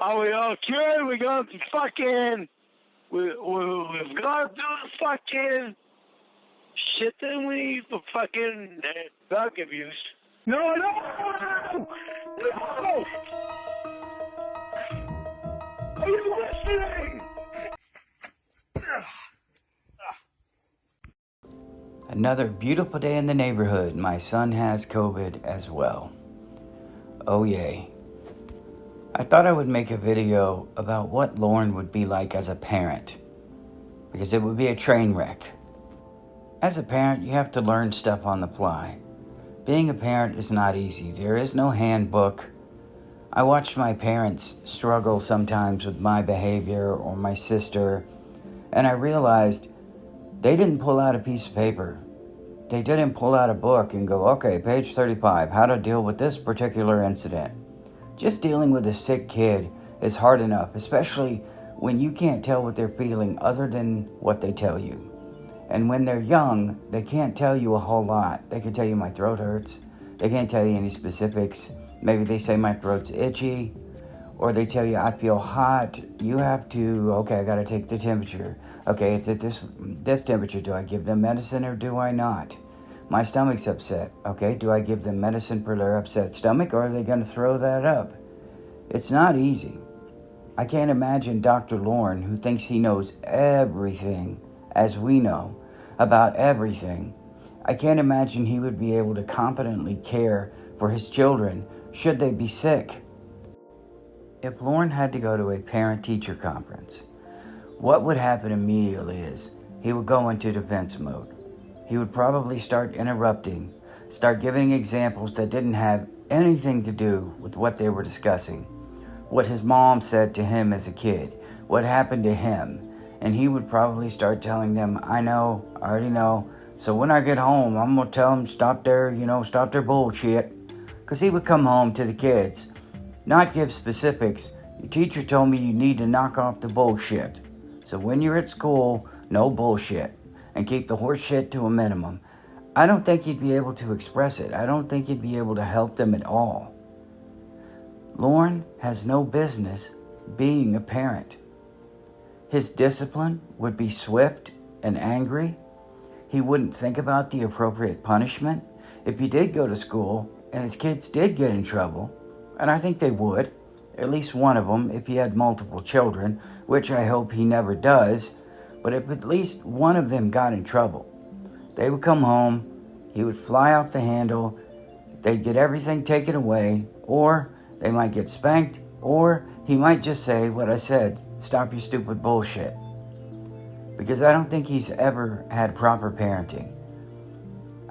Are we okay? We got to fucking, we've got to do the fucking shit that we for fucking drug abuse. No! Are you listening? Another beautiful day in the neighborhood. My son has COVID as well. Oh yay. I thought I would make a video about what Lorne would be like as a parent, because it would be a train wreck. As a parent, you have to learn stuff on the fly. Being a parent is not easy. There is no handbook. I watched my parents struggle sometimes with my behavior or my sister, and I realized they didn't pull out a piece of paper. They didn't pull out a book and go, okay, page 35, how to deal with this particular incident. Just dealing with a sick kid is hard enough, especially when you can't tell what they're feeling other than what they tell you. And when they're young, they can't tell you a whole lot. They can tell you my throat hurts. They can't tell you any specifics. Maybe they say my throat's itchy, or they tell you I feel hot. You have to, okay, I gotta take the temperature. Okay, it's at this temperature. Do I give them medicine or do I not? My stomach's upset. Okay, do I give them medicine for their upset stomach, or are they gonna throw that up? It's not easy. I can't imagine Dr. Lorne, who thinks he knows everything, as we know, about everything. I can't imagine he would be able to competently care for his children should they be sick. If Lorne had to go to a parent-teacher conference, what would happen immediately is he would go into defense mode. He would probably start interrupting, start giving examples that didn't have anything to do with what they were discussing, what his mom said to him as a kid, what happened to him, and he would probably start telling them, I know, I already know, so when I get home, I'm going to tell them stop their bullshit. Because he would come home to the kids, not give specifics. Your teacher told me you need to knock off the bullshit. So when you're at school, no bullshit. And keep the horse shit to a minimum. I don't think he'd be able to express it. I don't think he'd be able to help them at all. Lorne has no business being a parent. His discipline would be swift and angry. He wouldn't think about the appropriate punishment. If he did go to school and his kids did get in trouble, and I think they would, at least one of them if he had multiple children, which I hope he never does, but if at least one of them got in trouble, they would come home, he would fly off the handle, they'd get everything taken away, or they might get spanked, or he might just say what I said, stop your stupid bullshit. Because I don't think he's ever had proper parenting.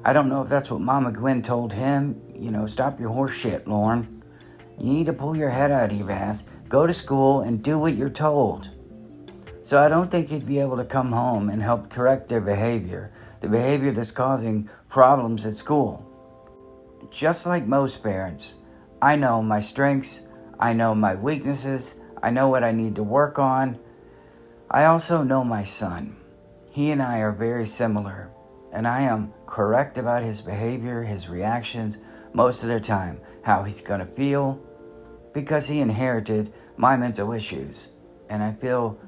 I don't know if that's what Mama Gwen told him, stop your horse shit, Lorne. You need to pull your head out of your ass, go to school, and do what you're told. So I don't think he'd be able to come home and help correct their behavior, the behavior that's causing problems at school. Just like most parents, I know my strengths, I know my weaknesses, I know what I need to work on. I also know my son. He and I are very similar, and I am correct about his behavior, his reactions, most of the time, how he's going to feel, because he inherited my mental issues. And I feel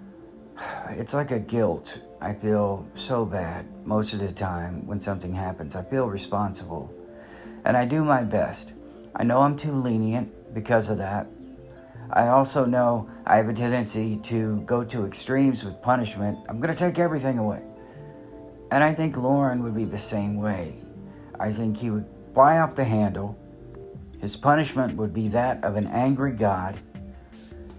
it's like a guilt. I feel so bad most of the time when something happens. I feel responsible. And I do my best. I know I'm too lenient because of that. I also know I have a tendency to go to extremes with punishment. I'm going to take everything away. And I think Lorne would be the same way. I think he would fly off the handle. His punishment would be that of an angry God.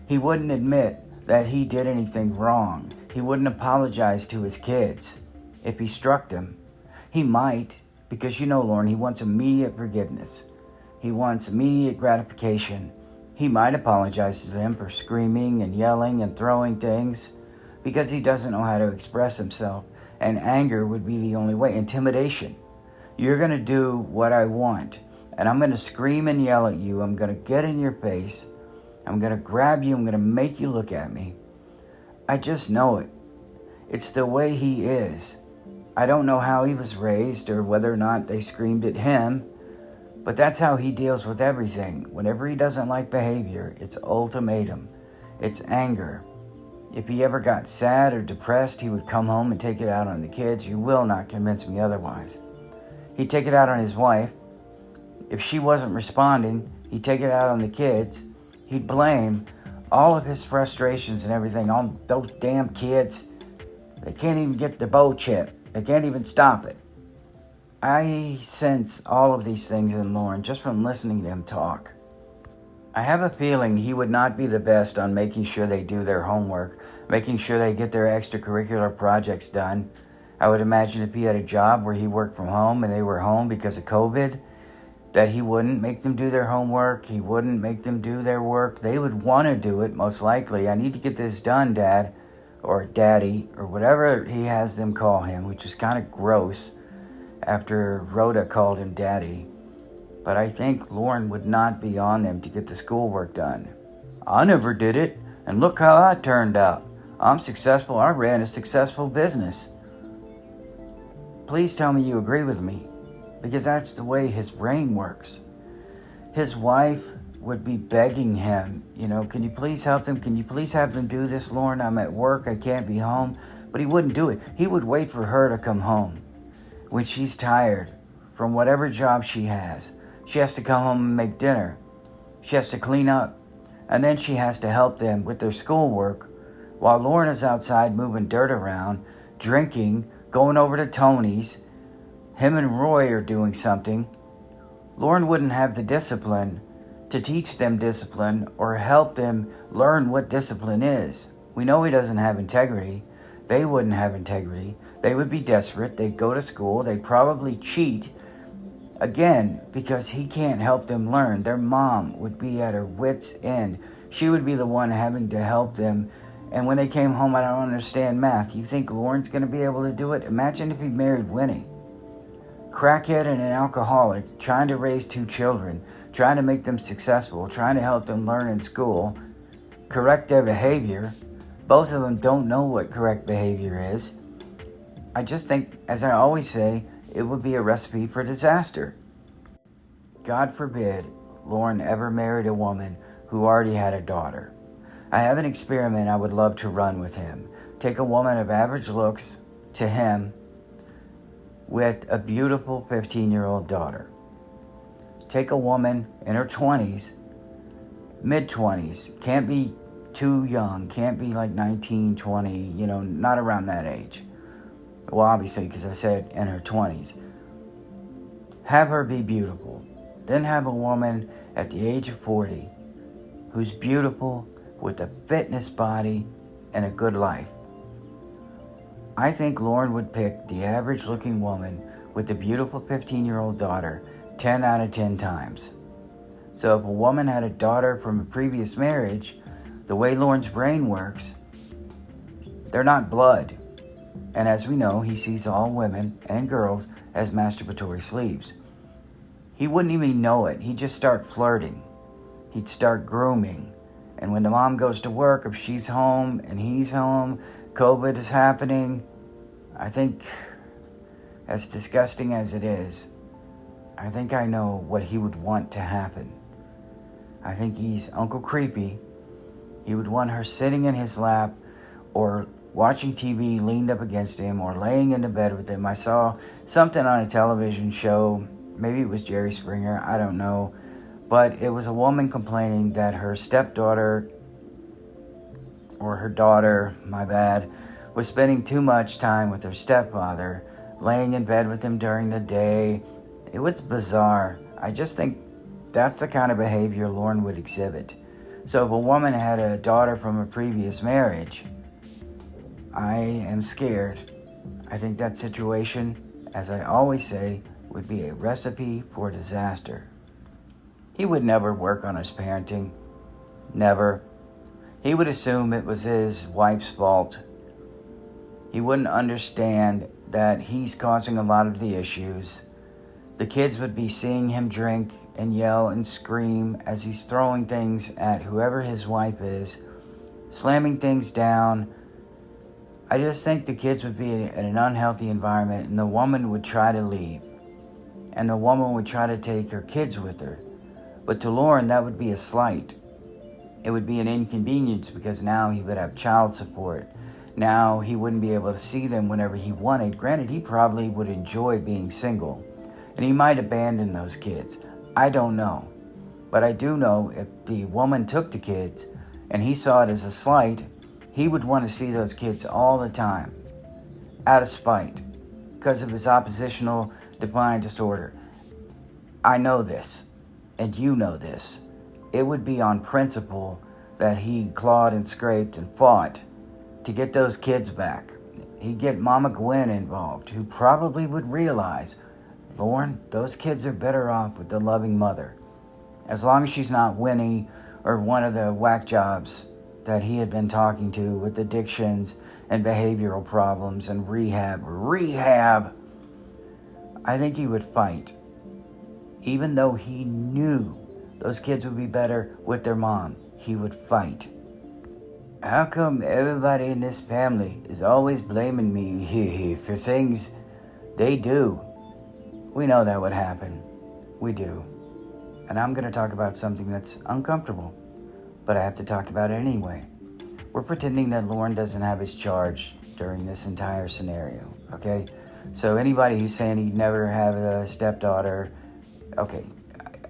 He wouldn't admit that he did anything wrong. He wouldn't apologize to his kids if he struck them. He might, because Lorne, he wants immediate forgiveness. He wants immediate gratification. He might apologize to them for screaming and yelling and throwing things because he doesn't know how to express himself. And anger would be the only way. Intimidation. You're going to do what I want, and I'm going to scream and yell at you. I'm going to get in your face. I'm going to grab you. I'm going to make you look at me. I just know it. It's the way he is. I don't know how he was raised or whether or not they screamed at him, but that's how he deals with everything. Whenever he doesn't like behavior, it's ultimatum. It's anger. If he ever got sad or depressed, he would come home and take it out on the kids. You will not convince me otherwise. He'd take it out on his wife. If she wasn't responding, he'd take it out on the kids. He'd blame all of his frustrations and everything on those damn kids. They can't even get the bow chip. They can't even stop it. I sense all of these things in Lorne just from listening to him talk. I have a feeling he would not be the best on making sure they do their homework, making sure they get their extracurricular projects done. I would imagine if he had a job where he worked from home and they were home because of COVID, that he wouldn't make them do their homework, he wouldn't make them do their work. They would want to do it, most likely. I need to get this done, Dad, or Daddy, or whatever he has them call him, which is kind of gross after Rhoda called him Daddy. But I think Lorne would not be on them to get the schoolwork done. I never did it, and look how I turned out. I'm successful. I ran a successful business. Please tell me you agree with me, because that's the way his brain works. His wife would be begging him, can you please help them? Can you please have them do this, Lorne? I'm at work. I can't be home. But he wouldn't do it. He would wait for her to come home when she's tired from whatever job she has. She has to come home and make dinner. She has to clean up. And then she has to help them with their schoolwork while Lorne is outside moving dirt around, drinking, going over to Tony's. Him and Roy are doing something. Lorne wouldn't have the discipline to teach them discipline or help them learn what discipline is. We know he doesn't have integrity. They wouldn't have integrity. They would be desperate. They'd go to school. They'd probably cheat. Again, because he can't help them learn. Their mom would be at her wit's end. She would be the one having to help them. And when they came home, I don't understand math. You think Lorne's going to be able to do it? Imagine if he married Winnie. Crackhead and an alcoholic, trying to raise 2 children, trying to make them successful, trying to help them learn in school, correct their behavior. Both of them don't know what correct behavior is. I just think, as I always say, it would be a recipe for disaster. God forbid Lorne ever married a woman who already had a daughter. I have an experiment I would love to run with him. Take a woman of average looks to him with a beautiful 15-year-old daughter. Take a woman in her 20s, mid-20s, can't be too young, can't be like 19, 20, not around that age. Well, obviously, because I said in her 20s. Have her be beautiful. Then have a woman at the age of 40 who's beautiful with a fitness body and a good life. I think Lorne would pick the average-looking woman with a beautiful 15-year-old daughter 10 out of 10 times. So if a woman had a daughter from a previous marriage, the way Lorne's brain works, they're not blood. And as we know, he sees all women and girls as masturbatory sleeves. He wouldn't even know it. He'd just start flirting. He'd start grooming. And when the mom goes to work, if she's home and he's home, COVID is happening, I think, as disgusting as it is, I think I know what he would want to happen. I think he's Uncle Creepy. He would want her sitting in his lap or watching TV leaned up against him or laying in the bed with him. I saw something on a television show, maybe it was Jerry Springer, I don't know, but it was a woman complaining that her stepdaughter, or her daughter, my bad, was spending too much time with her stepfather, laying in bed with him during the day. It was bizarre. I just think that's the kind of behavior Lorne would exhibit. So if a woman had a daughter from a previous marriage, I am scared. I think that situation, as I always say, would be a recipe for disaster. He would never work on his parenting. Never. He would assume it was his wife's fault. He wouldn't understand that he's causing a lot of the issues. The kids would be seeing him drink and yell and scream as he's throwing things at whoever his wife is, slamming things down. I just think the kids would be in an unhealthy environment, and the woman would try to leave. And the woman would try to take her kids with her. But to Lorne, that would be a slight. It would be an inconvenience because now he would have child support. Now he wouldn't be able to see them whenever he wanted. Granted, he probably would enjoy being single. And he might abandon those kids. I don't know. But I do know if the woman took the kids and he saw it as a slight, he would want to see those kids all the time. Out of spite. Because of his oppositional defiant disorder. I know this. And you know this. It would be on principle that he clawed and scraped and fought to get those kids back. He'd get Mama Gwen involved, who probably would realize, Lorne, those kids are better off with the loving mother. As long as she's not Winnie or one of the whack jobs that he had been talking to with addictions and behavioral problems and rehab. I think he would fight. Even though he knew those kids would be better with their mom, he would fight. How come everybody in this family is always blaming me for things they do? We know that would happen. We do. And I'm going to talk about something that's uncomfortable, but I have to talk about it anyway. We're pretending that Lorne doesn't have his charge during this entire scenario, okay? So anybody who's saying he'd never have a stepdaughter, okay,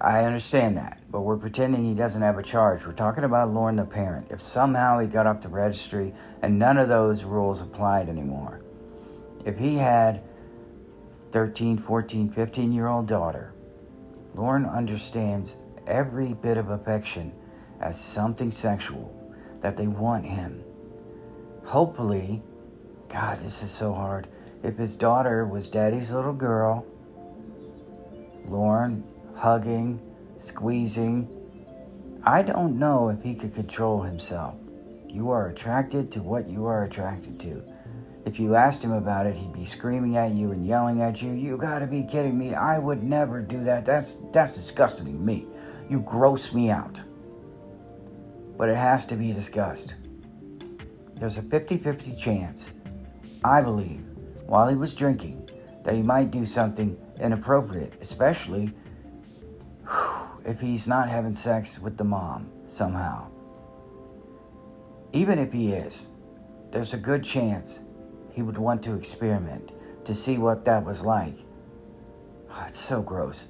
I understand that, but we're pretending he doesn't have a charge. We're talking about Lorne the parent. If somehow he got off the registry and none of those rules applied anymore, if he had 13, 14, 15-year-old daughter, Lorne understands every bit of affection as something sexual, that they want him. Hopefully, God, this is so hard. If his daughter was daddy's little girl, Lorne hugging, squeezing, I don't know if he could control himself. You are attracted to what you are attracted to. If you asked him about it, he'd be screaming at you and yelling at you. You gotta be kidding me. I would never do that. That's disgusting to me. You gross me out. But it has to be discussed. There's a 50-50 chance, I believe, while he was drinking, that he might do something inappropriate, especially if he's not having sex with the mom somehow. Even if he is, there's a good chance he would want to experiment to see what that was like. Oh, it's so gross.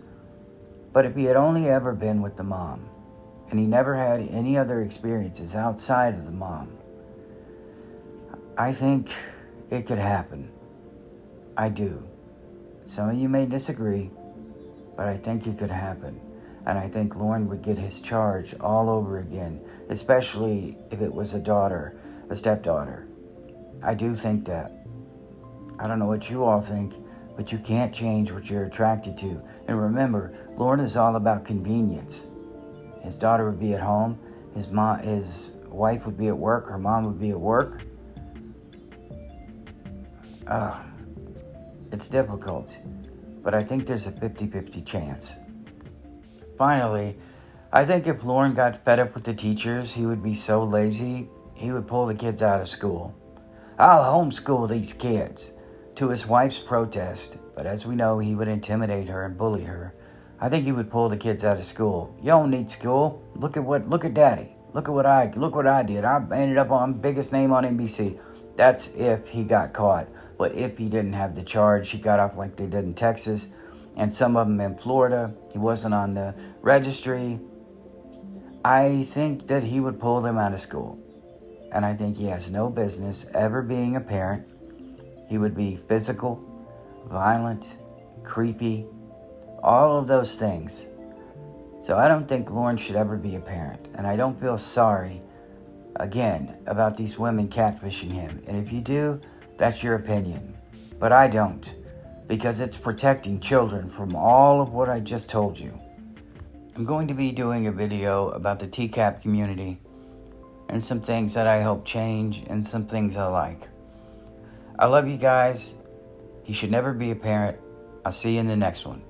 But if he had only ever been with the mom, and he never had any other experiences outside of the mom, I think it could happen. I do. Some of you may disagree, but I think it could happen. And I think Lorne would get his charge all over again, especially if it was a daughter, a stepdaughter. I do think that. I don't know what you all think, but you can't change what you're attracted to. And remember, Lorne is all about convenience. His daughter would be at home, his wife would be at work, her mom would be at work. It's difficult, but I think there's a 50-50 chance. Finally, I think if Lorne got fed up with the teachers, he would be so lazy, he would pull the kids out of school. I'll homeschool these kids, to his wife's protest, but as we know, he would intimidate her and bully her. I think he would pull the kids out of school. You don't need school. Look at daddy. Look what I did. I ended up on biggest name on NBC. That's if he got caught. But if he didn't have the charge, he got off like they did in Texas, and some of them in Florida. He wasn't on the registry. I think that he would pull them out of school. And I think he has no business ever being a parent. He would be physical, violent, creepy, all of those things. So I don't think Lorne should ever be a parent. And I don't feel sorry, again, about these women catfishing him. And if you do, that's your opinion. But I don't, because it's protecting children from all of what I just told you. I'm going to be doing a video about the TCAP community and some things that I hope change and some things I like. I love you guys. You should never be a parent. I'll see you in the next one.